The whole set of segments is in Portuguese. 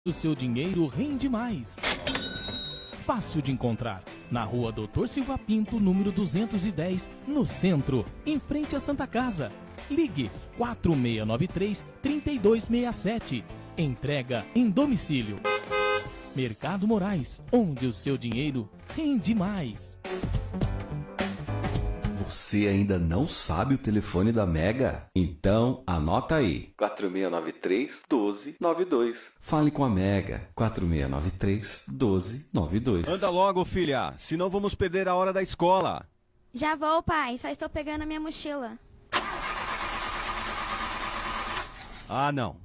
O seu dinheiro rende mais. Fácil de encontrar. Na rua Doutor Silva Pinto, número 210, no centro, em frente à Santa Casa. Ligue 4693-3267. Entrega em domicílio. Mercado Moraes, onde o seu dinheiro rende mais. Você ainda não sabe o telefone da Mega? Então anota aí. 4693-1292. Fale com a Mega. 4693-1292. Anda logo, filha, senão vamos perder a hora da escola. Já vou, pai. Só estou pegando a minha mochila. Ah, não.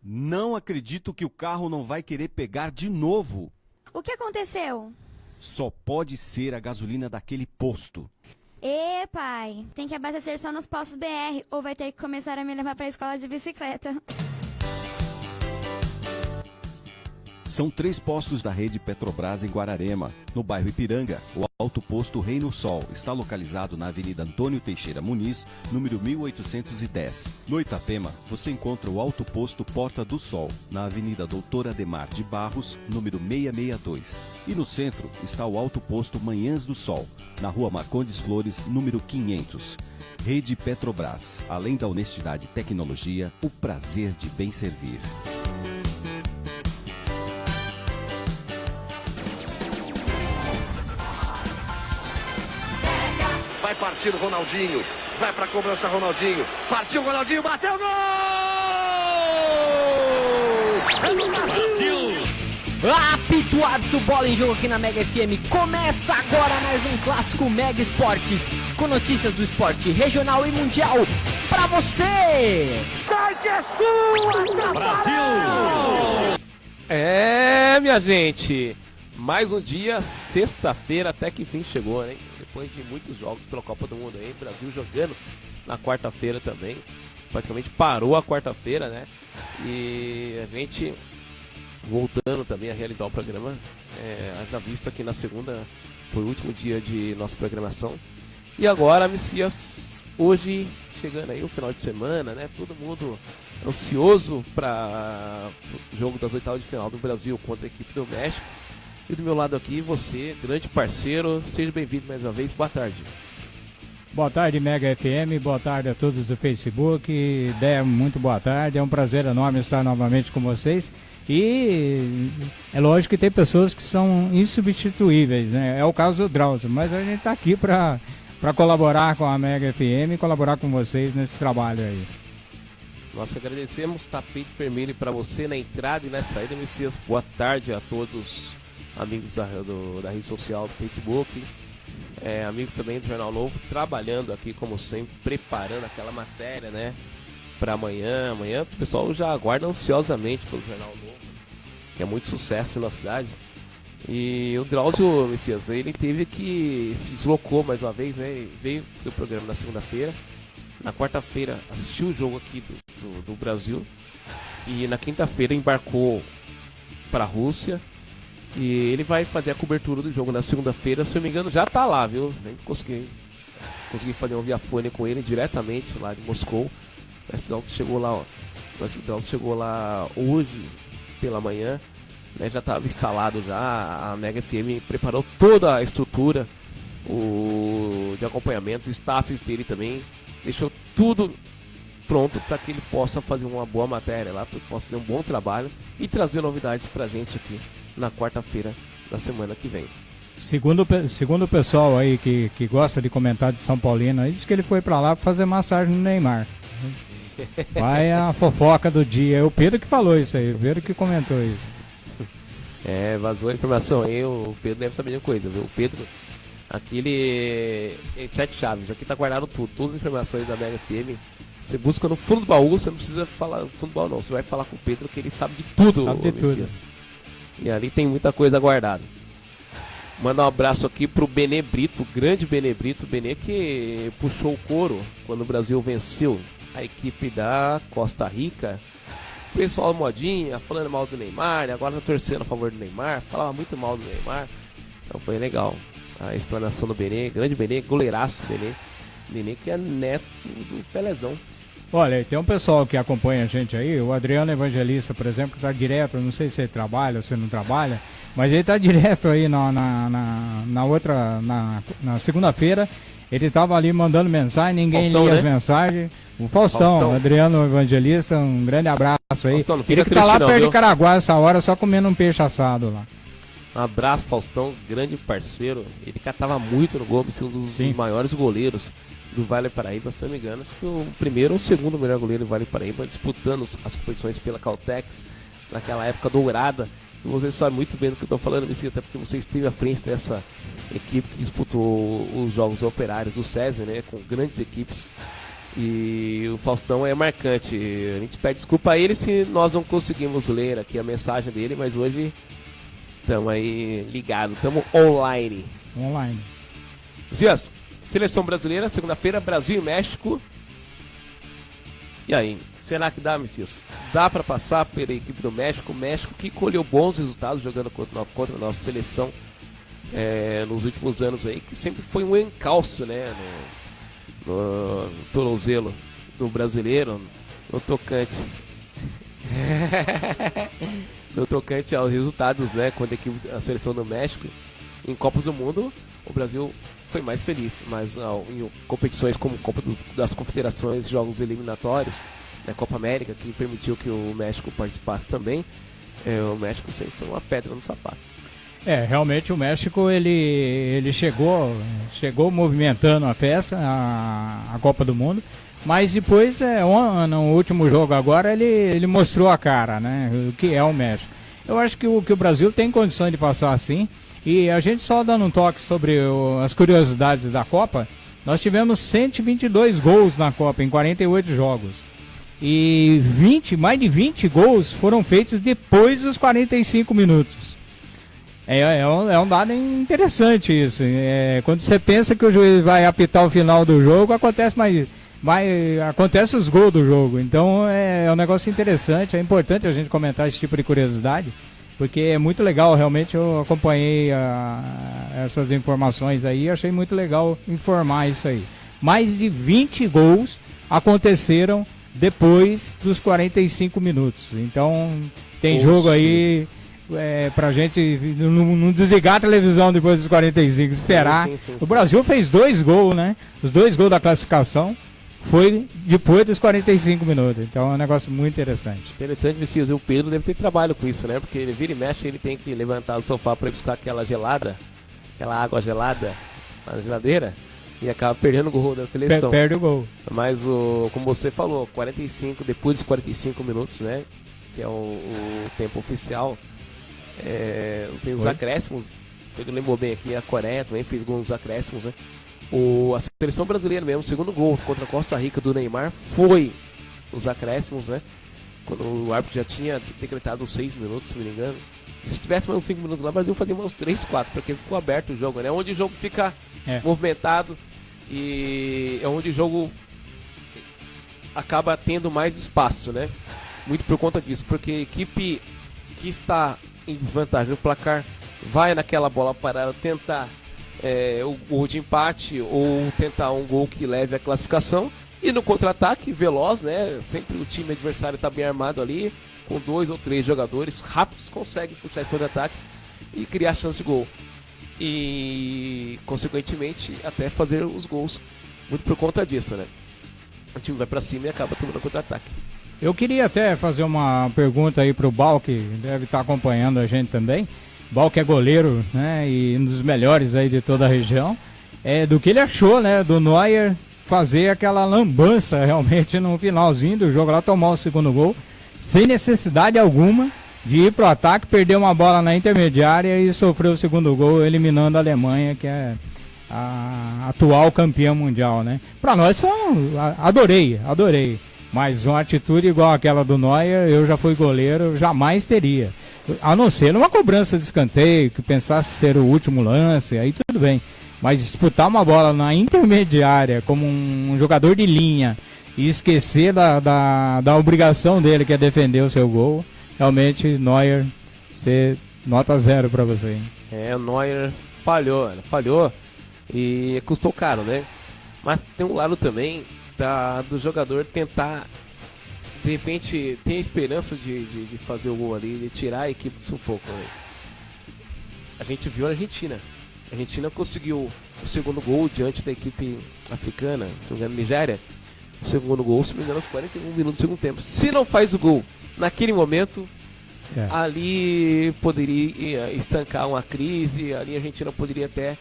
Não acredito que o carro não vai querer pegar de novo. O que aconteceu? Só pode ser a gasolina daquele posto. Ê, pai. Tem que abastecer só nos postos BR ou vai ter que começar a me levar para a escola de bicicleta. São 3 postos da rede Petrobras em Guararema, no bairro Ipiranga. O Alto Posto Reino Sol está localizado na Avenida Antônio Teixeira Muniz, número 1810. No Itapema, você encontra o Alto Posto Porta do Sol, na Avenida Doutor Ademar de Barros, número 662. E no centro está o Alto Posto Manhãs do Sol, na Rua Marcondes Flores, número 500. Rede Petrobras. Além da honestidade e tecnologia, o prazer de bem servir. Vai partir o Ronaldinho. Vai pra cobrança Ronaldinho. Partiu o Ronaldinho, bateu o gol! É do Brasil! Apito o árbitro, bola em jogo aqui na Mega FM. Começa agora mais um clássico Mega Esportes, com notícias do esporte regional e mundial pra você! Sai que é sua, Brasil! É, minha gente, mais um dia, sexta-feira, até que fim chegou, né? Depois de muitos jogos pela Copa do Mundo aí, Brasil jogando na quarta-feira também, praticamente parou a quarta-feira, né? E a gente voltando também a realizar o programa, haja vista que na segunda foi o último dia de nossa programação. E agora, Messias, hoje chegando aí o final de semana, né? Todo mundo ansioso para o jogo das oitavas de final do Brasil contra a equipe do México. E do meu lado aqui, você, grande parceiro, seja bem-vindo mais uma vez, boa tarde. Boa tarde, Mega FM, boa tarde a todos do Facebook, Ideia, muito boa tarde, é um prazer enorme estar novamente com vocês. E é lógico que tem pessoas que são insubstituíveis, né? É o caso do Drauzio, mas a gente está aqui para colaborar com a Mega FM e colaborar com vocês nesse trabalho aí. Nós agradecemos, tapete vermelho para você na entrada e na saída, Messias. Boa tarde a todos, amigos da rede social, do Facebook, amigos também do Jornal Novo, trabalhando aqui como sempre, preparando aquela matéria, né, para amanhã. Amanhã o pessoal já aguarda ansiosamente pelo Jornal Novo, que é muito sucesso na cidade. E o Drauzio, Messias, ele teve que se deslocou mais uma vez, né, ele veio do programa na segunda-feira, na quarta-feira assistiu o jogo aqui do Brasil e na quinta-feira embarcou para a Rússia. E ele vai fazer a cobertura do jogo na segunda-feira, se eu não me engano já tá lá, viu? Nem consegui fazer um viafone com ele diretamente lá de Moscou. O Drauzio chegou lá, chegou lá hoje pela manhã, né? Já estava instalado já, a Mega FM preparou toda a estrutura de acompanhamento, os staffs dele também, deixou tudo pronto para que ele possa fazer uma boa matéria lá, para que possa fazer um bom trabalho e trazer novidades pra gente aqui na quarta-feira da semana que vem. Segundo o pessoal aí que gosta de comentar de São Paulino, aí disse que ele foi pra lá pra fazer massagem no Neymar. Vai a fofoca do dia. É o Pedro que falou isso aí, o Pedro que comentou isso. Vazou a informação aí, o Pedro deve saber de uma coisa, viu? O Pedro, aqui ele é 7 chaves, aqui tá guardado tudo, todas as informações da Mega FM. Você busca no fundo do baú, você não precisa falar no fundo do baú não, você vai falar com o Pedro que ele sabe de tudo. Sabe de tudo. E ali tem muita coisa guardada. Manda um abraço aqui pro Benê Brito, o grande Benê Brito, Benê que puxou o couro quando o Brasil venceu a equipe da Costa Rica. O pessoal modinha, falando mal do Neymar, agora tá torcendo a favor do Neymar, falava muito mal do Neymar. Então foi legal a explanação do Benê, grande Benê, goleiraço Benê. Benê que é neto do Pelezão. Olha, tem um pessoal que acompanha a gente aí, o Adriano Evangelista, por exemplo, está direto, não sei se ele trabalha ou se não trabalha, mas ele está direto aí na segunda-feira, ele estava ali mandando mensagem, ninguém Faustão, lia né? as mensagens. O Faustão, Adriano Evangelista, um grande abraço aí. Faustão, não fica Ele que tá triste lá não, perto viu? de Caraguá essa hora, só comendo um peixe assado lá. Um abraço, Faustão, grande parceiro. Ele catava muito no gol, um dos Sim. maiores goleiros do Vale Paraíba, se não me engano. Acho que o primeiro ou o segundo melhor goleiro do Vale Paraíba, disputando as competições pela Caltex, naquela época dourada. E você sabe muito bem do que eu estou falando, Messias, até porque você esteve à frente dessa equipe que disputou os Jogos Operários do SESI, né, com grandes equipes. E o Faustão é marcante. A gente pede desculpa a ele se nós não conseguimos ler aqui a mensagem dele, mas hoje estamos aí ligados, estamos online. Online. Zias, seleção brasileira, segunda-feira, Brasil e México. E aí, será que dá, Messias? Dá para passar pela equipe do México? O México que colheu bons resultados jogando contra a nossa seleção nos últimos anos aí, que sempre foi um encalço, né, no tornozelo do brasileiro, no tocante aos resultados, né, quando a seleção do México em Copas do Mundo, o Brasil foi mais feliz, mas em competições como Copa das Confederações, jogos eliminatórios, né, Copa América, que permitiu que o México participasse também, o México sempre foi uma pedra no sapato. Realmente o México ele chegou movimentando a festa, a Copa do Mundo, mas depois, no último jogo agora, ele mostrou a cara, né, o que é o México. Eu acho que o Brasil tem condições de passar assim, e a gente só dando um toque sobre as curiosidades da Copa, nós tivemos 122 gols na Copa em 48 jogos, e mais de 20 gols foram feitos depois dos 45 minutos. É um dado interessante isso. Quando você pensa que o juiz vai apitar o final do jogo, acontece os gols do jogo. Então é um negócio interessante, é importante a gente comentar esse tipo de curiosidade, porque é muito legal, realmente eu acompanhei essas informações aí, achei muito legal informar isso aí. Mais de 20 gols aconteceram depois dos 45 minutos. Então tem jogo aí... pra gente não desligar a televisão depois dos 45, esperar. Sim. O Brasil fez 2 gols, né? Os 2 gols da classificação foi depois dos 45 minutos. Então é um negócio muito interessante. Interessante, Messias. O Pedro deve ter trabalho com isso, né? Porque ele vira e mexe, ele tem que levantar do sofá para buscar aquela água gelada na geladeira e acaba perdendo o gol da seleção. Perde o gol. Mas, como você falou, depois dos 45 minutos, né? Que é o tempo oficial. Tem os acréscimos. Pedro lembrou bem aqui, a Coreia também fez gol nos acréscimos, né? A seleção brasileira mesmo, o segundo gol contra a Costa Rica do Neymar foi os acréscimos, né? Quando o árbitro já tinha decretado 6 minutos, se não me engano. E se tivesse mais uns 5 minutos lá, o Brasil fazia uns 3, 4, porque ficou aberto o jogo, né? Onde o jogo fica movimentado e é onde o jogo acaba tendo mais espaço, né? Muito por conta disso, porque a equipe que está em desvantagem no placar vai naquela bola parada tentar o gol de empate ou tentar um gol que leve a classificação, e no contra-ataque veloz, né, sempre o time adversário está bem armado ali, com 2 ou 3 jogadores rápidos, consegue puxar esse contra-ataque e criar chance de gol e consequentemente até fazer os gols, muito por conta disso, né? O time vai para cima e acaba tomando contra-ataque. Eu queria até fazer uma pergunta aí pro Bal, que deve estar acompanhando a gente também. Bal que é goleiro, né, e um dos melhores aí de toda a região. Do que ele achou, né, do Neuer fazer aquela lambança realmente no finalzinho do jogo lá, tomar o segundo gol, sem necessidade alguma de ir pro ataque, perder uma bola na intermediária e sofrer o segundo gol, eliminando a Alemanha, que é a atual campeã mundial, né. Pra nós foi adorei. Mas uma atitude igual aquela do Neuer, eu já fui goleiro, eu jamais teria. A não ser numa cobrança de escanteio, que pensasse ser o último lance, aí tudo bem. Mas disputar uma bola na intermediária, como um jogador de linha, e esquecer da obrigação dele, que é defender o seu gol, realmente, Neuer, você nota 0 para você. Hein? O Neuer falhou e custou caro, né? Mas tem um lado também do jogador tentar, de repente, ter a esperança de fazer o gol ali, de tirar a equipe do sufoco. Né? A gente viu a Argentina. A Argentina conseguiu o segundo gol diante da equipe africana, se não me engano, Nigéria. O segundo gol, se não me engano, aos 41 minutos do segundo tempo. Se não faz o gol naquele momento, ali poderia estancar uma crise, ali a Argentina poderia até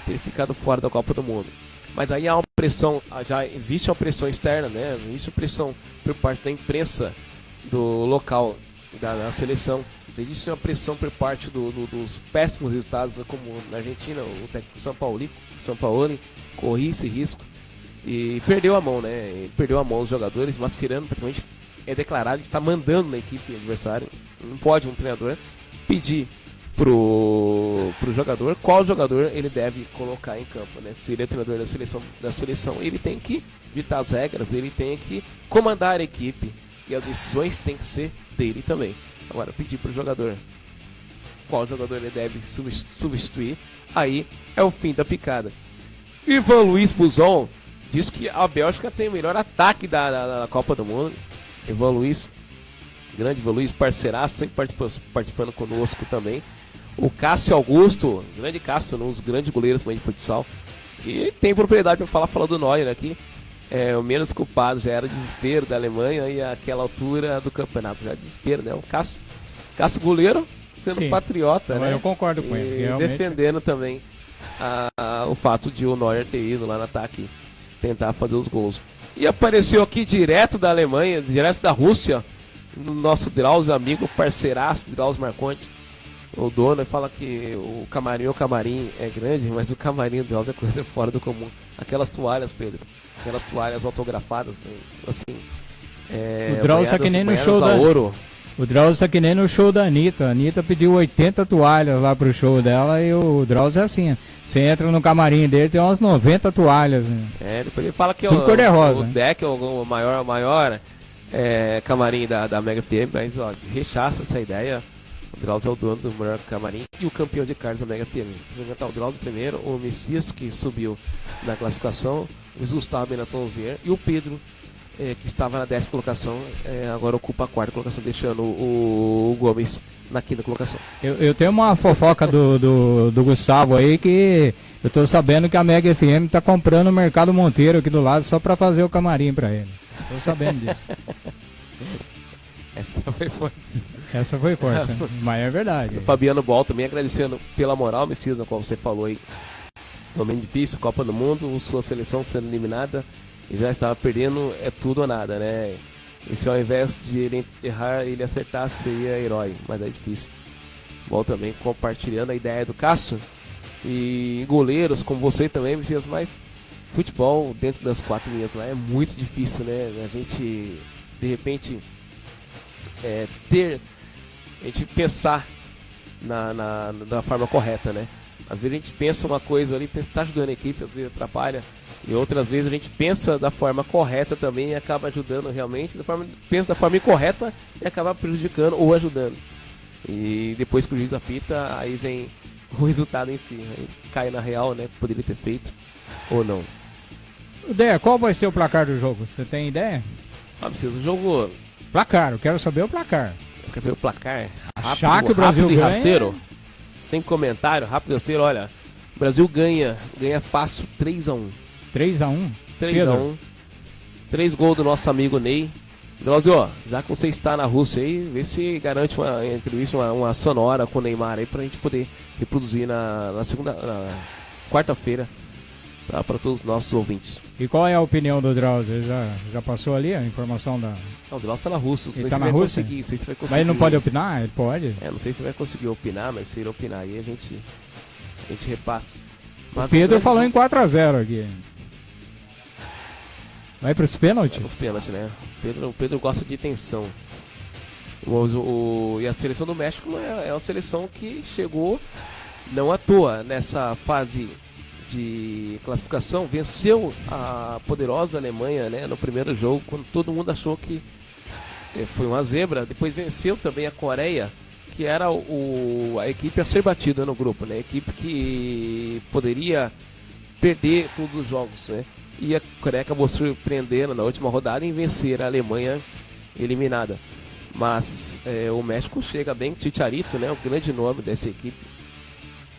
ter ficado fora da Copa do Mundo. Mas aí há uma pressão, já existe uma pressão externa, né? Existe uma pressão por parte da imprensa do local da seleção. Existe uma pressão por parte dos péssimos resultados, como na Argentina, o técnico São Paulo corria esse risco e perdeu a mão, né? Ele perdeu a mão os jogadores, Mascherano praticamente é declarado que está mandando na equipe adversária. Não pode um treinador pedir pro jogador qual jogador ele deve colocar em campo, né? Se ele é treinador da seleção, ele tem que ditar as regras, ele tem que comandar a equipe e as decisões têm que ser dele também. Agora, pedir pro jogador qual jogador ele deve substituir, aí é o fim da picada. Ivan Luiz Buzon diz que a Bélgica tem o melhor ataque da Copa do Mundo. Ivan Luiz, grande Ivan Luiz, parceiraço, sempre participando conosco também. O Cássio Augusto, grande Cássio, um dos grandes goleiros de futsal. E tem propriedade para falar do Neuer aqui. O menos culpado já era o desespero da Alemanha e aquela altura do campeonato. Já desespero, né? O Cássio goleiro sendo patriota, né? Eu concordo com ele. Realmente. Defendendo também o fato de o Neuer ter ido lá no ataque tentar fazer os gols. E apareceu aqui direto da Alemanha, direto da Rússia, no nosso Drauzio amigo, parceiraço, Drauzio Marcondes. O dono fala que o camarim é grande, mas o camarim do Drauzio é coisa fora do comum. Aquelas toalhas, Pedro, aquelas toalhas autografadas, assim. O Drauzio é que nem no show da ouro. O Drauzio é que nem no show da Anitta. A Anitta pediu 80 toalhas lá pro show dela e o Drauzio é assim. Você entra no camarim dele, tem umas 90 toalhas. Né? Depois ele fala que o deck é o maior camarim da Mega FM, mas rechaça essa ideia. O Drauzio é o dono do maior camarim e o campeão de cards da Mega FM. O Drauzio primeiro, o Messias, que subiu na classificação, o Gustavo Benatonzier e o Pedro, que estava na 10ª colocação, agora ocupa a 4ª colocação, deixando o Gomes na 5ª colocação. Eu tenho uma fofoca do Gustavo aí, que eu tô sabendo que a Mega FM tá comprando o Mercado Monteiro aqui do lado só para fazer o camarim para ele. Tô sabendo disso. Essa foi forte. Essa foi forte, né? Mas é verdade. O Fabiano Bol também agradecendo pela moral, Messias, na qual você falou aí. Momento difícil, Copa do Mundo, sua seleção sendo eliminada e já estava perdendo, é tudo ou nada, né? E se ao invés de ele errar, ele acertar, seria herói, mas é difícil. Bol também compartilhando a ideia do Cássio e goleiros, como você também, Messias, mas futebol dentro das 4 linhas lá é muito difícil, né? A gente, de repente, a gente pensar da forma correta, né? Às vezes a gente pensa uma coisa ali, está ajudando a equipe, às vezes atrapalha, e outras vezes a gente pensa da forma correta também e acaba ajudando realmente, pensa da forma incorreta e acaba prejudicando ou ajudando. E depois que o juiz apita, aí vem o resultado em si, aí cai na real, né? Poderia ter feito ou não. Ideia, qual vai ser o placar do jogo? Você tem ideia? Precisa do jogo. Placar, eu quero saber o placar. Eu quero saber o placar. Achar que o Brasil rápido ganha. E rasteiro. Sem comentário, rápido e rasteiro, olha. O Brasil ganha fácil 3-1. 3-1? 3-1. 3 gols do nosso amigo Ney. Drauzio, já que você está na Rússia aí, vê se garante uma entrevista, uma sonora com o Neymar aí pra gente poder reproduzir na quarta-feira para todos os nossos ouvintes. E qual é a opinião do Drauzio? Já passou ali a informação da... Não, o Drauzio tá na Rússia. Ele tá na Rússia? Não sei se vai conseguir. Mas ele não pode opinar? Ele pode? Não sei se vai conseguir opinar, mas se ele opinar aí a gente repassa. Mas o Pedro falou em 4-0 aqui. Vai pros pênaltis? Os pênaltis, né? O Pedro gosta de tensão. E a seleção do México é uma seleção que chegou não à toa nessa fase de classificação, venceu a poderosa Alemanha, né, no primeiro jogo, quando todo mundo achou que foi uma zebra. Depois venceu também a Coreia, que era a equipe a ser batida no grupo, né, a equipe que poderia perder todos os jogos, né. e a Coreia acabou surpreendendo na última rodada em vencer a Alemanha eliminada. Mas o México chega bem, Chicharito, né, o grande nome dessa equipe,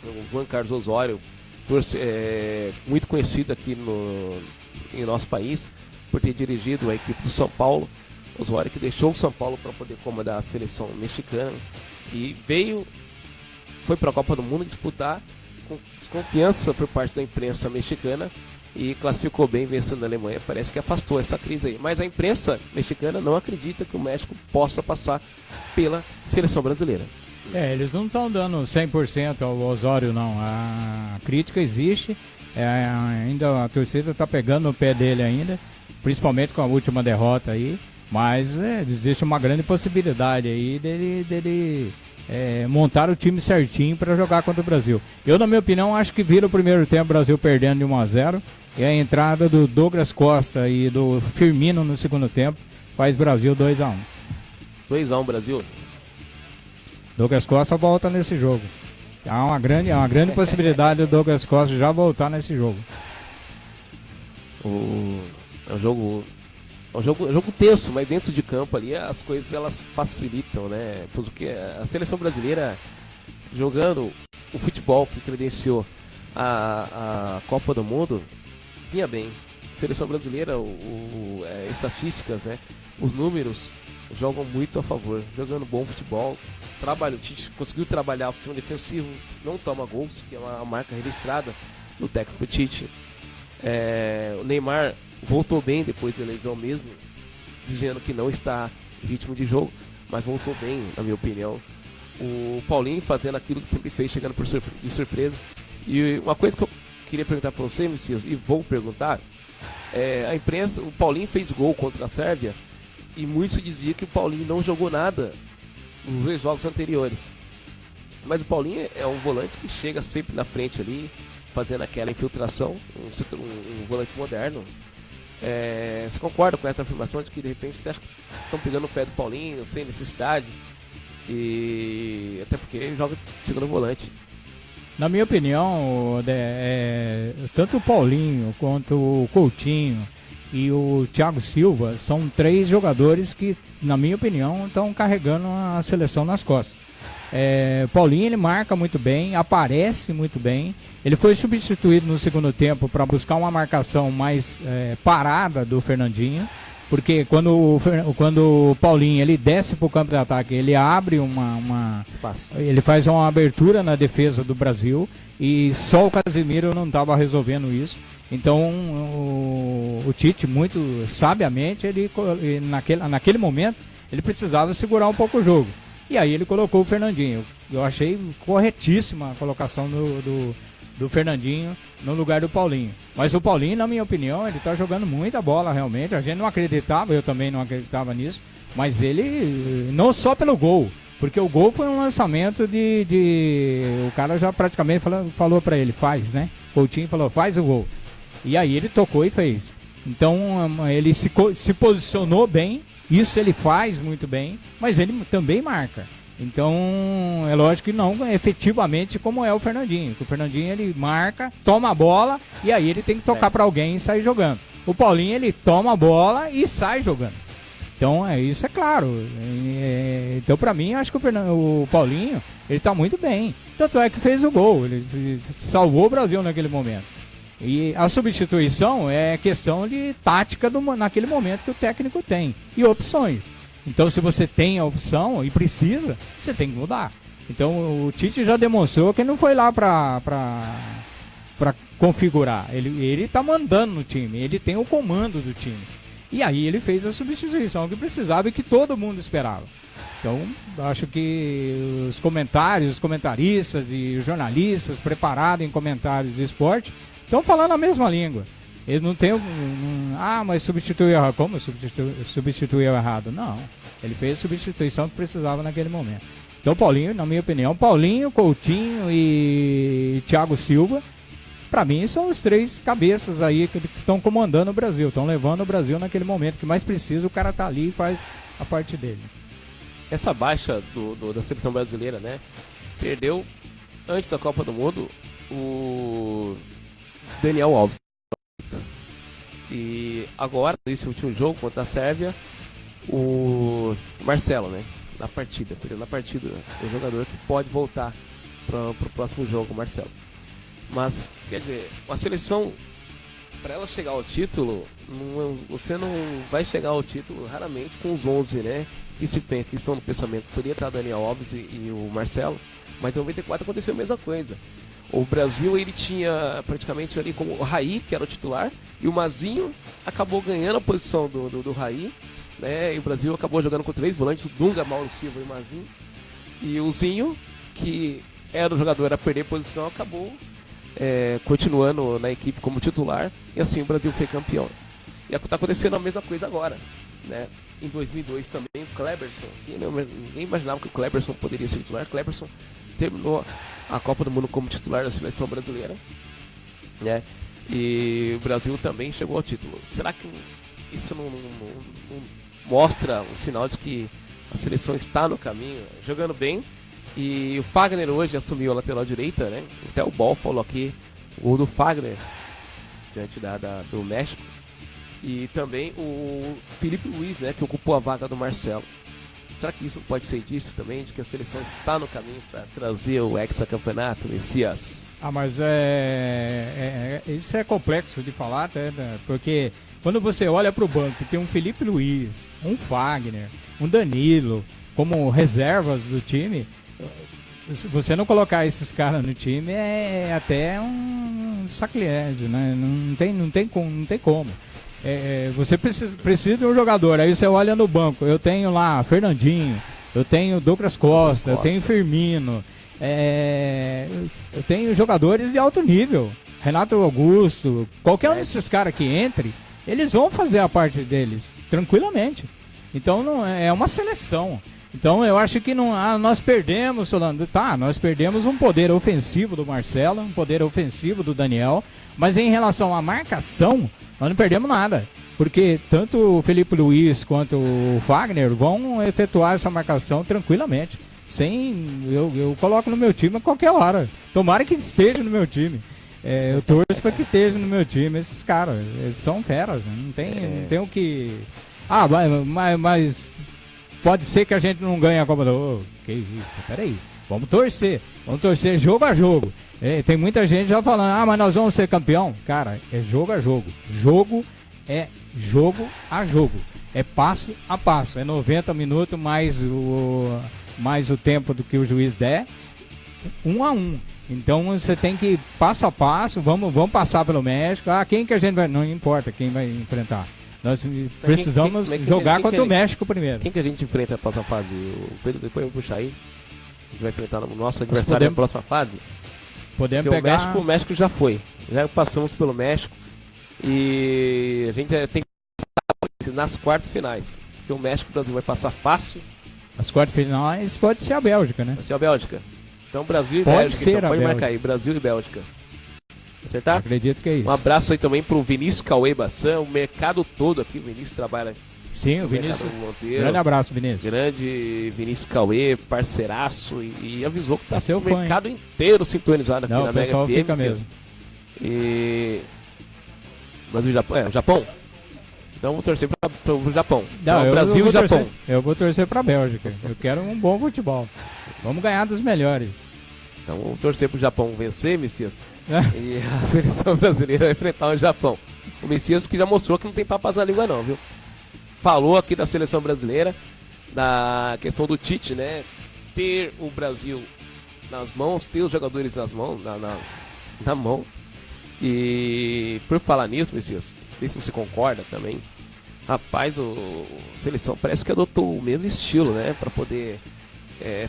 o Juan Carlos Osório, muito conhecido aqui em nosso país por ter dirigido a equipe do São Paulo. Osório que deixou o São Paulo para poder comandar a seleção mexicana e foi para a Copa do Mundo disputar com desconfiança por parte da imprensa mexicana e classificou bem vencendo a Alemanha. Parece que afastou essa crise aí, mas a imprensa mexicana não acredita que o México possa passar pela seleção brasileira. Eles não estão dando 100% ao Osório, não. A crítica existe, ainda a torcida está pegando no pé dele ainda, principalmente com a última derrota aí, mas existe uma grande possibilidade aí dele montar o time certinho para jogar contra o Brasil. Eu, na minha opinião, acho que vira o primeiro tempo o Brasil perdendo de 1-0 e a entrada do Douglas Costa e do Firmino no segundo tempo faz Brasil 2-1. 2-1 Brasil. Douglas Costa volta nesse jogo. Há uma grande possibilidade do Douglas Costa já voltar nesse jogo. É um jogo tenso, mas dentro de campo ali as coisas elas facilitam, né? Porque a seleção brasileira jogando o futebol que credenciou a Copa do Mundo vinha bem. A seleção brasileira, estatísticas, né? Os números jogam muito a favor, jogando bom futebol. O Tite conseguiu trabalhar o sistema defensivo, não toma gols, que é uma marca registrada no técnico Tite. O Neymar voltou bem depois da lesão mesmo, dizendo que não está em ritmo de jogo, mas voltou bem, na minha opinião. O Paulinho fazendo aquilo que sempre fez, chegando de surpresa. E uma coisa que eu queria perguntar para você, Messias, e vou perguntar, a imprensa, o Paulinho fez gol contra a Sérvia, e muito se dizia que o Paulinho não jogou nada nos 2 jogos anteriores. Mas o Paulinho é um volante que chega sempre na frente ali, fazendo aquela infiltração, um volante moderno. Você concorda com essa afirmação de que de repente você acha que estão pegando o pé do Paulinho sem necessidade? E até porque ele joga segundo volante. Na minha opinião, tanto o Paulinho quanto o Coutinho e o Thiago Silva são 3 jogadores que, na minha opinião, estão carregando a seleção nas costas. Paulinho, ele marca muito bem, aparece muito bem. Ele foi substituído no segundo tempo para buscar uma marcação mais parada do Fernandinho, porque quando o Paulinho ele desce para o campo de ataque, ele abre ele faz uma abertura na defesa do Brasil, e só o Casemiro não estava resolvendo isso. Então o Tite, muito sabiamente, naquele momento ele precisava segurar um pouco o jogo. E aí ele colocou o Fernandinho. Eu achei corretíssima a colocação do Fernandinho no lugar do Paulinho. Mas o Paulinho, na minha opinião, ele tá jogando muita bola realmente. A gente não acreditava, eu também não acreditava nisso. Mas ele, não só pelo gol, porque o gol foi um lançamento o cara já praticamente falou pra ele, faz, né? O Coutinho falou, faz o gol. E aí ele tocou e fez. Então ele se posicionou bem. Isso ele faz muito bem, mas ele também marca. Então, é lógico que não efetivamente como é o Fernandinho. O Fernandinho, ele marca, toma a bola, e aí ele tem que tocar para alguém e sair jogando. O Paulinho, ele toma a bola e sai jogando. Então, isso é claro. Então, para mim, acho que o Paulinho, ele tá muito bem. Tanto é que fez o gol, ele salvou o Brasil naquele momento. E a substituição é questão de tática naquele momento que o técnico tem. E opções. Então, se você tem a opção e precisa, você tem que mudar. Então, o Tite já demonstrou que ele não foi lá para configurar. Ele está mandando no time. Ele tem o comando do time. E aí ele fez a substituição que precisava e que todo mundo esperava. Então, acho que os comentaristas e os jornalistas preparados em comentários de esporte estão falando a mesma língua. Eles não tem mas substituiu errado. Como substituiu errado? Não. Ele fez a substituição que precisava naquele momento. Então, Paulinho, na minha opinião, Paulinho, Coutinho e Thiago Silva, para mim, são os 3 cabeças aí que estão comandando o Brasil, estão levando o Brasil naquele momento que mais precisa, o cara tá ali e faz a parte dele. Essa baixa da seleção brasileira, né? Perdeu, antes da Copa do Mundo, o Daniel Alves. E agora, nesse último jogo contra a Sérvia, o Marcelo, né? Na partida, o jogador que pode voltar para o próximo jogo, o Marcelo. Mas, quer dizer, a seleção, para ela chegar ao título, você não vai chegar ao título raramente com os 11, né? Que estão no pensamento. Poderia estar Daniel Alves e o Marcelo, mas em 94 aconteceu a mesma coisa. O Brasil, ele tinha praticamente ali como o Raí, que era o titular, e o Mazinho acabou ganhando a posição do Raí, né? E o Brasil acabou jogando com 3 volantes, o Dunga, Mauro Silva e o Mazinho. E o Zinho, que era o jogador a perder posição, acabou continuando na equipe como titular, e assim o Brasil foi campeão. E está acontecendo a mesma coisa agora, né? Em 2002 também o Kleberson, ninguém imaginava que o Kleberson poderia ser titular. O Kleberson terminou a Copa do Mundo como titular da seleção brasileira, né? E o Brasil também chegou ao título. Será que isso não mostra um sinal de que a seleção está no caminho, jogando bem? E o Fagner hoje assumiu a lateral direita, né? Até o Ball falou aqui o gol do Fagner diante do México. E também o Felipe Luiz, né? Que ocupou a vaga do Marcelo. Será que isso pode ser disso também? De que a seleção está no caminho para trazer o hexacampeonato, Messias? Mas isso é complexo de falar, até, né? Porque quando você olha para o banco, tem um Felipe Luiz, um Fagner, um Danilo como reservas do time. Se você não colocar esses caras no time, é até um sacrilégio, né? Não tem como. Você precisa de um jogador. Aí você olha no banco, eu tenho lá Fernandinho, eu tenho Douglas Costa, eu tenho Firmino, eu tenho jogadores de alto nível, Renato Augusto, qualquer um desses caras que entre, eles vão fazer a parte deles tranquilamente. Então não é uma seleção. Então eu acho que nós perdemos, Solano, nós perdemos um poder ofensivo do Marcelo, um poder ofensivo do Daniel, mas em relação à marcação, nós não perdemos nada, porque tanto o Felipe Luiz quanto o Fagner vão efetuar essa marcação tranquilamente. Eu coloco no meu time a qualquer hora. Tomara que esteja no meu time. Eu torço para que esteja no meu time. Esses caras, eles são feras, não tem o que... mas pode ser que a gente não ganhe a Copa do... Que isso? Peraí, vamos torcer jogo a jogo. Tem muita gente já falando, mas nós vamos ser campeão. Cara, é jogo a jogo. Jogo é jogo a jogo. É passo a passo. É 90 minutos mais o tempo do que o juiz der. 1 a 1. Então você tem que ir passo a passo. Vamos passar pelo México. Quem que a gente vai... Não importa quem vai enfrentar. Nós precisamos jogar contra o México primeiro. Quem que a gente enfrenta na próxima fase? O Pedro, depois eu vou puxar aí. A gente vai enfrentar o nosso adversário na próxima fase. Podemos pegar... O México já foi. Já passamos pelo México. E a gente tem que passar nas quartas finais. Porque o México e o Brasil vai passar fácil. As quartas finais pode ser a Bélgica, né? Pode ser a Bélgica. Então Brasil e pode Bélgica. Ser então pode marcar aí. Brasil e Bélgica. Acertar? Acredito que é isso. Um abraço aí também pro Vinícius Cauê Bassan. O mercado todo aqui. O Vinícius trabalha... Sim, o Vinícius. Grande abraço, Vinícius. Grande Vinícius Cauê, parceiraço, e avisou que tá o mercado inteiro sintonizado aqui na Mega FM. Fica mesmo. E Brasil e Japão, o Japão. Então vou torcer pro Japão. Não, Brasil e Japão. Eu vou torcer pra Bélgica. Eu quero um bom futebol. Vamos ganhar dos melhores. Então vamos torcer pro Japão vencer, Messias. E a seleção brasileira vai enfrentar o Japão. O Messias que já mostrou que não tem papas na língua não, viu? Falou aqui da seleção brasileira, da questão do Tite, né? Ter o Brasil nas mãos, ter os jogadores nas mãos, na mão. E por falar nisso, Messias, não sei se você concorda também. Rapaz, a seleção parece que adotou o mesmo estilo, né? Para poder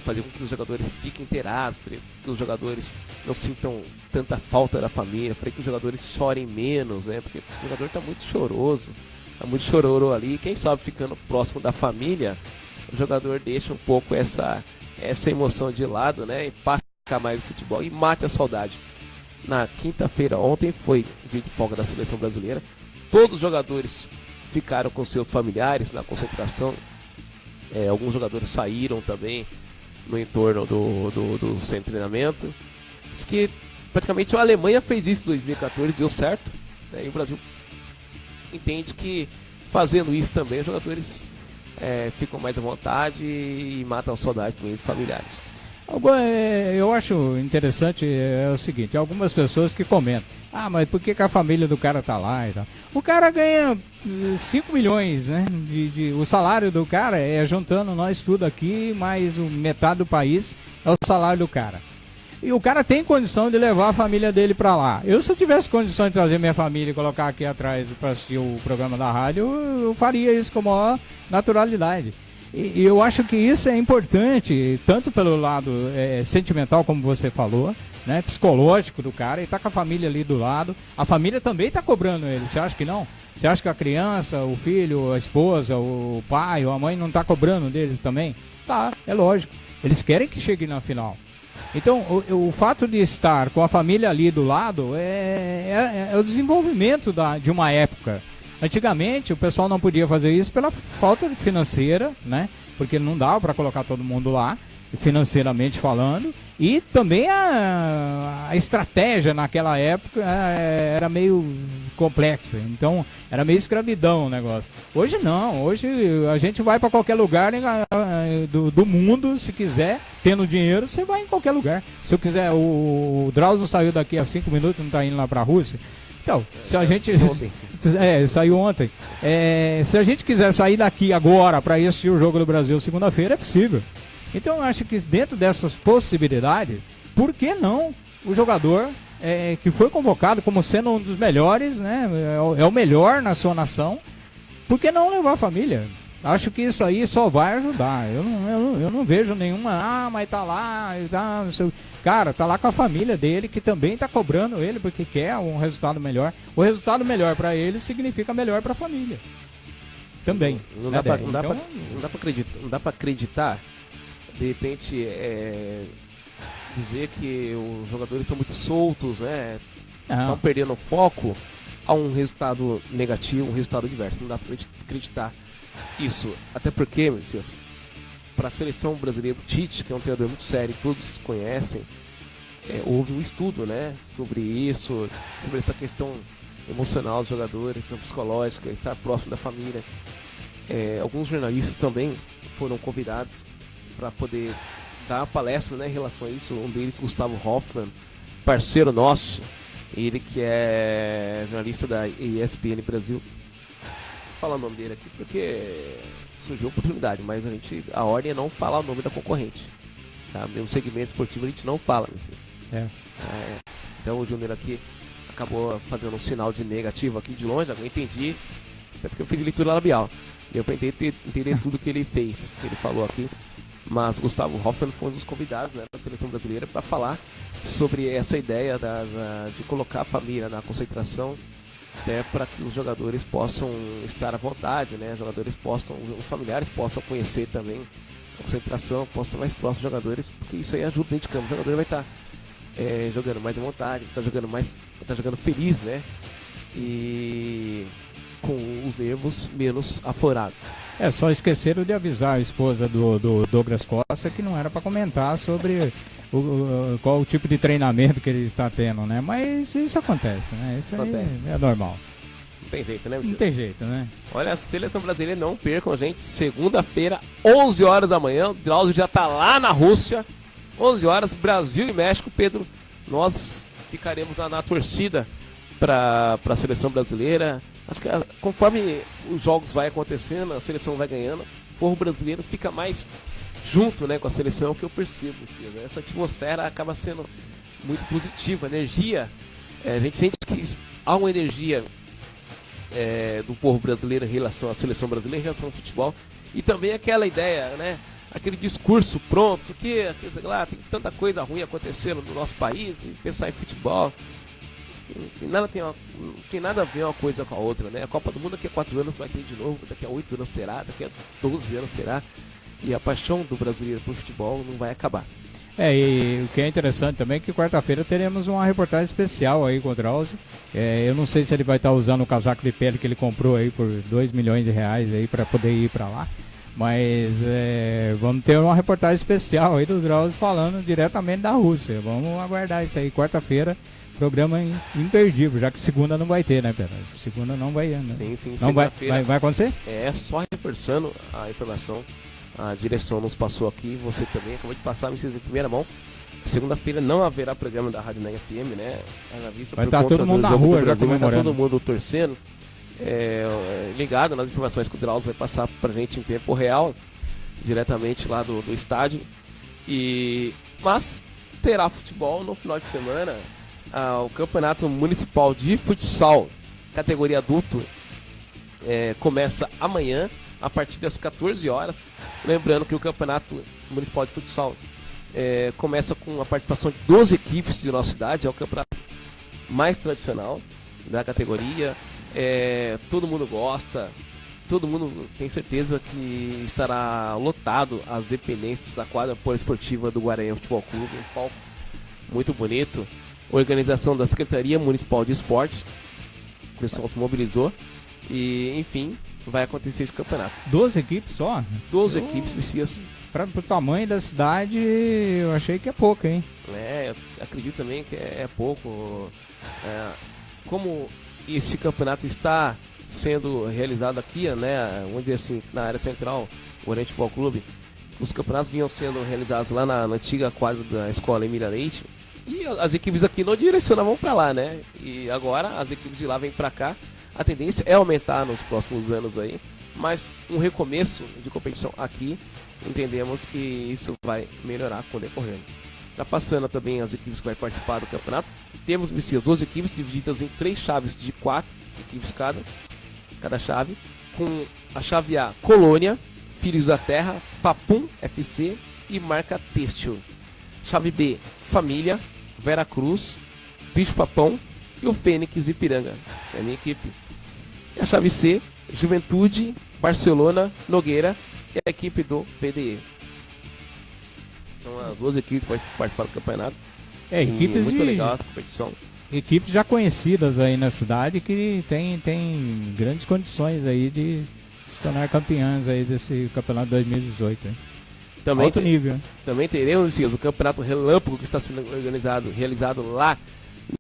fazer com que os jogadores fiquem inteirados, para que os jogadores não sintam tanta falta da família, para que os jogadores chorem menos, né? Porque o jogador está muito choroso. Tá muito chororô ali, quem sabe ficando próximo da família, o jogador deixa um pouco essa emoção de lado, né? E passa a ficar mais no futebol e mate a saudade. Na quinta-feira, ontem, foi dia de folga da seleção brasileira. Todos os jogadores ficaram com seus familiares na concentração. Alguns jogadores saíram também no entorno do centro de treinamento. Acho que praticamente a Alemanha fez isso em 2014, deu certo, né? E o Brasil entende que fazendo isso também os jogadores ficam mais à vontade e matam a saudade também dos familiares. Eu acho interessante o seguinte, algumas pessoas que comentam, mas por que a família do cara tá lá e tal? O cara ganha 5 milhões, né? O salário do cara juntando nós tudo aqui, mais metade do país é o salário do cara. E o cara tem condição de levar a família dele pra lá. Se eu tivesse condição de trazer minha família e colocar aqui atrás pra assistir o programa da rádio, eu faria isso com a maior naturalidade. E eu acho que isso é importante, tanto pelo lado sentimental, como você falou, né, psicológico do cara, e tá com a família ali do lado. A família também tá cobrando ele, você acha que não? Você acha que a criança, o filho, a esposa, o pai ou a mãe não tá cobrando deles também? Tá, é lógico. Eles querem que chegue na final. Então, o fato de estar com a família ali do lado é o desenvolvimento de uma época. Antigamente, o pessoal não podia fazer isso pela falta financeira, né? Porque não dava para colocar todo mundo lá, financeiramente falando. E também a estratégia naquela época era meio complexa. Então, era meio escravidão o negócio. Hoje não. Hoje a gente vai para qualquer lugar do mundo, se quiser. Tendo dinheiro, você vai em qualquer lugar. Se eu quiser, o Drauzio saiu daqui a 5 minutos, não está indo lá para a Rússia. Então, se a gente... saiu ontem. Se a gente quiser sair daqui agora para ir assistir o Jogo do Brasil segunda-feira, é possível. Então, eu acho que dentro dessas possibilidades, por que não o jogador que foi convocado como sendo um dos melhores, né? É o melhor na sua nação, por que não levar a família? Acho que isso aí só vai ajudar. Eu não vejo nenhuma, mas tá lá, não sei. Cara, tá lá com a família dele, que também tá cobrando ele, porque quer um resultado melhor. O resultado melhor para ele significa melhor para a família. Também. Não dá pra acreditar, de repente, dizer que os jogadores estão muito soltos, né? Estão perdendo foco a um resultado negativo, um resultado adverso. Não dá pra acreditar isso, até porque, Messias, para a seleção brasileira, o Tite, que é um treinador muito sério, todos conhecem, houve um estudo, né, sobre isso, sobre essa questão emocional dos jogadores, questão psicológica, estar próximo da família. Alguns jornalistas também foram convidados para poder dar uma palestra, né, em relação a isso. Um deles, Gustavo Hoffmann, parceiro nosso, ele que é jornalista da ESPN Brasil. Falar o nome dele aqui porque surgiu a oportunidade, mas a ordem é não falar o nome da concorrente, tá? Mesmo segmento esportivo a gente não fala, então o Júnior aqui acabou fazendo um sinal de negativo aqui de longe, eu entendi, até porque eu fiz leitura labial, deu pra entender tudo que ele fez, que ele falou aqui. Mas Gustavo Hoffmann foi um dos convidados, né, da seleção brasileira para falar sobre essa ideia de colocar a família na concentração, até para que os jogadores possam estar à vontade, né? Os familiares possam conhecer também a concentração, possam estar mais próximos dos jogadores, porque isso aí ajuda dentro de campo. O jogador vai estar jogando mais à vontade, vai estar jogando feliz, né? E com os nervos menos aflorados. Só esqueceram de avisar a esposa do Douglas Costa que não era para comentar sobre qual o tipo de treinamento que ele está tendo, né? Mas isso acontece, né? Isso acontece. É normal. Não tem jeito, né, Não tem jeito, né? Olha, a seleção brasileira, não percam, gente. Segunda-feira, 11 horas da manhã. O Drauzio já está lá na Rússia. 11 horas, Brasil e México. Pedro, nós ficaremos na torcida para a seleção brasileira. Acho que conforme os jogos vai acontecendo, a seleção vai ganhando, o povo brasileiro fica mais junto, né, com a seleção, que eu percebo. Assim, né? Essa atmosfera acaba sendo muito positiva, energia. A gente sente que há uma energia do povo brasileiro em relação à seleção brasileira, em relação ao futebol, e também aquela ideia, né, aquele discurso pronto, que sei lá, tem tanta coisa ruim acontecendo no nosso país, e pensar em futebol. Não tem nada a ver uma coisa com a outra, né? A Copa do Mundo daqui a 4 anos vai ter de novo, daqui a 8 anos terá, daqui a 12 anos terá. E a paixão do brasileiro por futebol não vai acabar. E o que é interessante também é que quarta-feira teremos uma reportagem especial aí com o Drauzio. Eu não sei se ele vai estar usando o casaco de pele que ele comprou aí por 2 milhões de reais aí para poder ir para lá. Mas vamos ter uma reportagem especial aí do Drauzio falando diretamente da Rússia. Vamos aguardar isso aí quarta-feira programa imperdível, já que segunda não vai ter, né, Pedro? Segunda não vai, né? Sim, não vai acontecer? Só reforçando a informação, a direção nos passou aqui, você também acabou de passar, Messias, em primeira mão. Segunda-feira não haverá programa da Rádio Mega FM, né? Vai estar todo mundo na rua, já vai estar todo mundo torcendo, ligado nas informações que o Drauzio vai passar pra gente em tempo real, diretamente lá do estádio. Mas terá futebol no final de semana. O Campeonato Municipal de Futsal, categoria adulto, começa amanhã, a partir das 14 horas. Lembrando que o Campeonato Municipal de Futsal começa com a participação de 12 equipes de nossa cidade. É o campeonato mais tradicional da categoria. Todo mundo gosta, todo mundo tem certeza que estará lotado as dependências da quadra poliesportiva do Guaranha Futebol Clube. Um palco muito bonito. Organização da Secretaria Municipal de Esportes. O pessoal se mobilizou. E, enfim, vai acontecer esse campeonato. 12 equipes só? 12 equipes, Messias. Para o tamanho da cidade, eu achei que é pouco, hein? Eu acredito também que é pouco. Como esse campeonato está sendo realizado aqui, né, vamos dizer assim, na área central, o Oriente Futebol Clube, os campeonatos vinham sendo realizados lá na antiga quadra da escola Emília Leite, e as equipes aqui não direcionavam para lá, né? E agora as equipes de lá vêm para cá. A tendência é aumentar nos próximos anos aí, mas um recomeço de competição aqui, entendemos que isso vai melhorar com o decorrer. Já passando também as equipes que vai participar do campeonato, temos, Messias, 12 equipes divididas em 3 chaves de 4 equipes cada chave, com a chave A, Colônia, Filhos da Terra, Papum FC e Marca Têxtil. Chave B, Família, Vera Cruz, Bicho Papão e o Fênix Ipiranga, que é a minha equipe. E a chave C, Juventude, Barcelona, Nogueira e a equipe do PDE. São as 12 equipes que vão participar do campeonato. Equipes muito legal essa competição. Equipes já conhecidas aí na cidade que tem grandes condições aí de se tornar campeãs aí desse campeonato 2018. Hein? Também alto nível. Também teremos o campeonato Relâmpago que está sendo realizado lá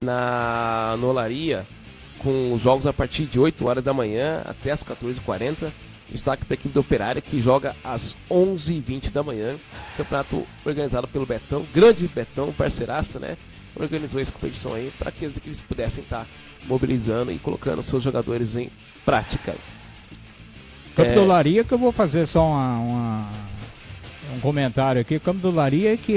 na Olaria, com jogos a partir de 8 horas da manhã até as 14h40. Destaque para a equipe do Operária, que joga às 11h20 da manhã. Campeonato organizado pelo Betão, grande Betão, parceiraço, né? Organizou essa competição aí para que as equipes pudessem estar mobilizando e colocando seus jogadores em prática. Campo do Olaria, que eu vou fazer só um comentário aqui. O Campo do Olaria que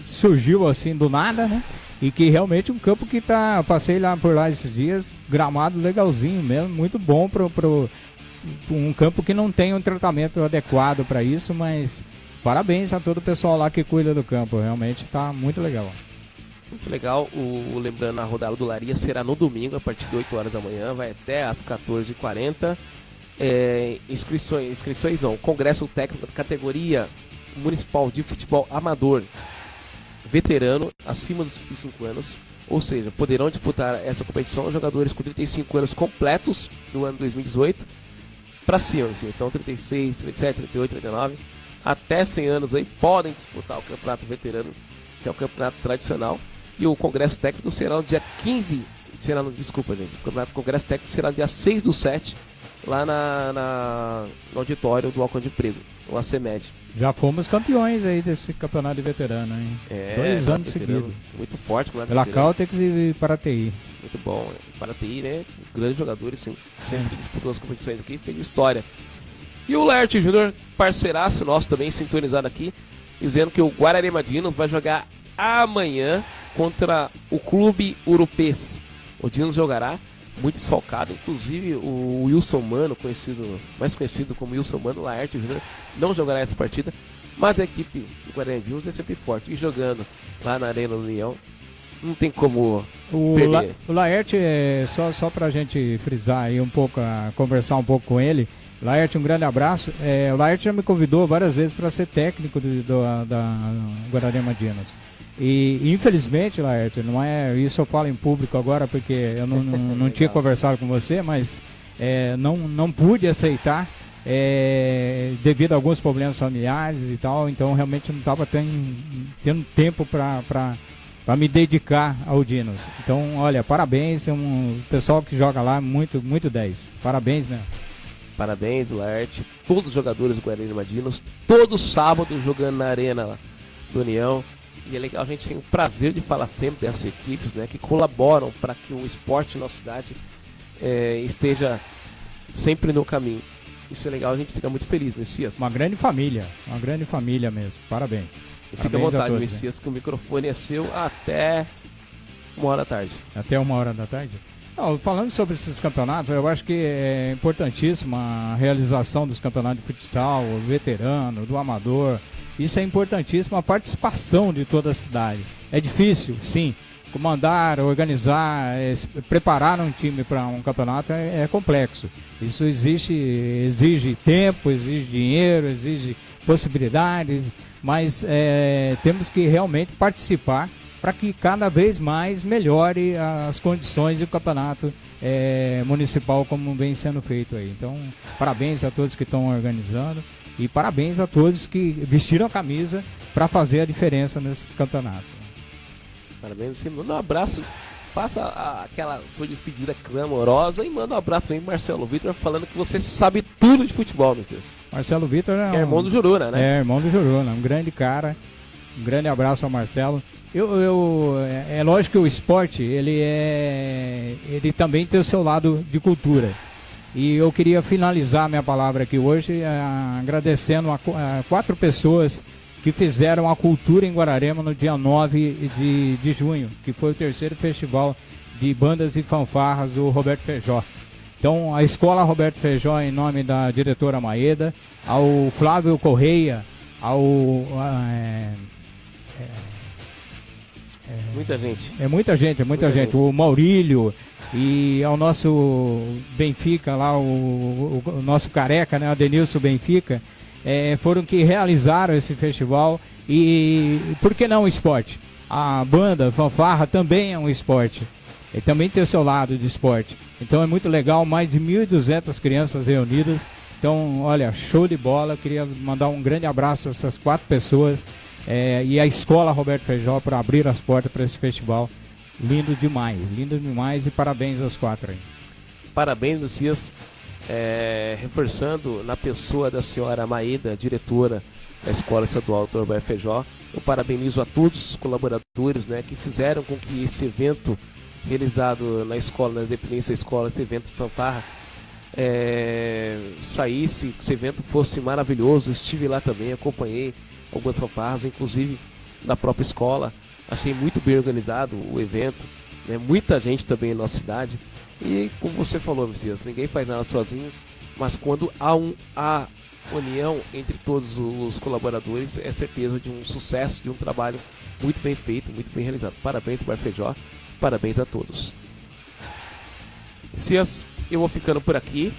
surgiu assim do nada, né? E que realmente um campo que passei por lá esses dias, gramado legalzinho mesmo, muito bom pro um campo que não tem um tratamento adequado para isso, mas parabéns a todo o pessoal lá que cuida do campo, realmente está muito legal. Muito legal. Lembrando, a rodada do Olaria será no domingo, a partir de 8 horas da manhã, vai até às 14h40. Inscrições não, Congresso Técnico da categoria Municipal de Futebol Amador veterano acima dos 35 anos, ou seja, poderão disputar essa competição jogadores com 35 anos completos no ano 2018 para cima, assim, então 36, 37, 38, 39, até 100 anos aí podem disputar o campeonato veterano, que é o campeonato tradicional, e o Congresso Técnico será no dia 15, o Congresso Técnico será no dia 6/7, lá no auditório do Alcântara de Prego, o ACMED. Já fomos campeões aí desse campeonato de veterano, hein? 2 anos seguidos. Muito forte. Pela Caltex e Paraty. Muito bom. Paraty, né? Grandes jogadores, sempre disputou as competições aqui, fez história. E o Laerte Júnior, parceiraço nosso também, sintonizado aqui, dizendo que o Guararema Dinos vai jogar amanhã contra o Clube Urupês. O Dinos jogará muito desfalcado, inclusive o Wilson Mano, mais conhecido como Wilson Mano, Laerte Júnior, não jogará essa partida, mas a equipe do Guarani Dinos é sempre forte, e jogando lá na Arena União, não tem como perder. O Laerte, só pra gente frisar aí um pouco, conversar um pouco com ele, Laerte, um grande abraço. O Laerte já me convidou várias vezes para ser técnico da Guararema Dinos. E infelizmente, Laerte, não é isso, eu falo em público agora porque eu não tinha conversado com você, mas não pude aceitar devido a alguns problemas familiares e tal, então realmente não estava tendo tempo para para me dedicar ao Dinos. Então, olha, parabéns, o pessoal que joga lá, muito 10. Parabéns mesmo. Parabéns, Laerte, todos os jogadores do Guararema Dinos, todo sábado jogando na arena do União. E é legal, a gente tem o prazer de falar sempre dessas equipes, né, que colaboram para que o esporte na nossa cidade esteja sempre no caminho. Isso é legal, a gente fica muito feliz, Messias. Uma grande família mesmo. Parabéns. E fica à vontade, Messias, que o microfone é seu até 1h da tarde. Até 1h da tarde? Não, falando sobre esses campeonatos, eu acho que é importantíssima a realização dos campeonatos de futsal, o veterano, do amador. Isso é importantíssimo, a participação de toda a cidade. É difícil, sim. Comandar, organizar, preparar um time para um campeonato é complexo. Isso exige tempo, exige dinheiro, exige possibilidades, mas temos que realmente participar para que cada vez mais melhore as condições do campeonato municipal como vem sendo feito aí. Então, parabéns a todos que estão organizando e parabéns a todos que vestiram a camisa para fazer a diferença nesses campeonatos. Parabéns, você manda um abraço, faça aquela sua despedida clamorosa e manda um abraço aí, Marcelo Vitor, falando que você sabe tudo de futebol, meu Deus. Marcelo Vitor é irmão do Juruna, né? É, irmão do Juruna, um grande cara. Um grande abraço ao Marcelo. É lógico que o esporte, ele também tem o seu lado de cultura. E eu queria finalizar minha palavra aqui hoje agradecendo a 4 pessoas que fizeram a cultura em Guararema no dia 9 de junho, que foi o 3º festival de bandas e fanfarras do Roberto Feijó. Então, a Escola Roberto Feijó, em nome da diretora Maeda, ao Flávio Correia, muita gente. Muita gente. O Maurílio e ao nosso Benfica lá, o nosso careca, né, o Denilson Benfica, foram que realizaram esse festival. E por que não o esporte? A banda, fanfarra, também é um esporte. Ele também tem o seu lado de esporte. Então é muito legal, mais de 1.200 crianças reunidas. Então, olha, show de bola. Eu queria mandar um grande abraço a essas 4 pessoas. E a Escola Roberto Feijó para abrir as portas para esse festival. Lindo demais e parabéns aos 4 aí. Parabéns, Messias, reforçando na pessoa da senhora Maeda, diretora da Escola Estadual Dr. Roberto Feijó. Eu parabenizo a todos os colaboradores, né, que fizeram com que esse evento realizado na escola, na dependência da escola, esse evento de fanfarra, saísse, que esse evento fosse maravilhoso. Estive lá também, acompanhei algumas fanfarras, inclusive da própria escola. Achei muito bem organizado o evento, né? Muita gente também na nossa cidade. E como você falou, Messias, ninguém faz nada sozinho, mas quando há união entre todos os colaboradores, é certeza de um sucesso, de um trabalho muito bem feito, muito bem realizado. Parabéns, Roberto Feijó, parabéns a todos. Messias, eu vou ficando por aqui.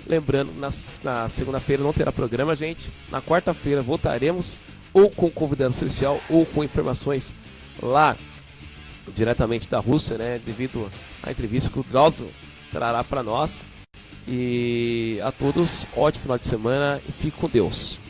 Lembrando, na segunda-feira não terá programa, gente. Na quarta-feira voltaremos ou com convidado especial ou com informações lá diretamente da Rússia, né, devido à entrevista que o Drauzio trará para nós. E a todos, ótimo final de semana e fique com Deus.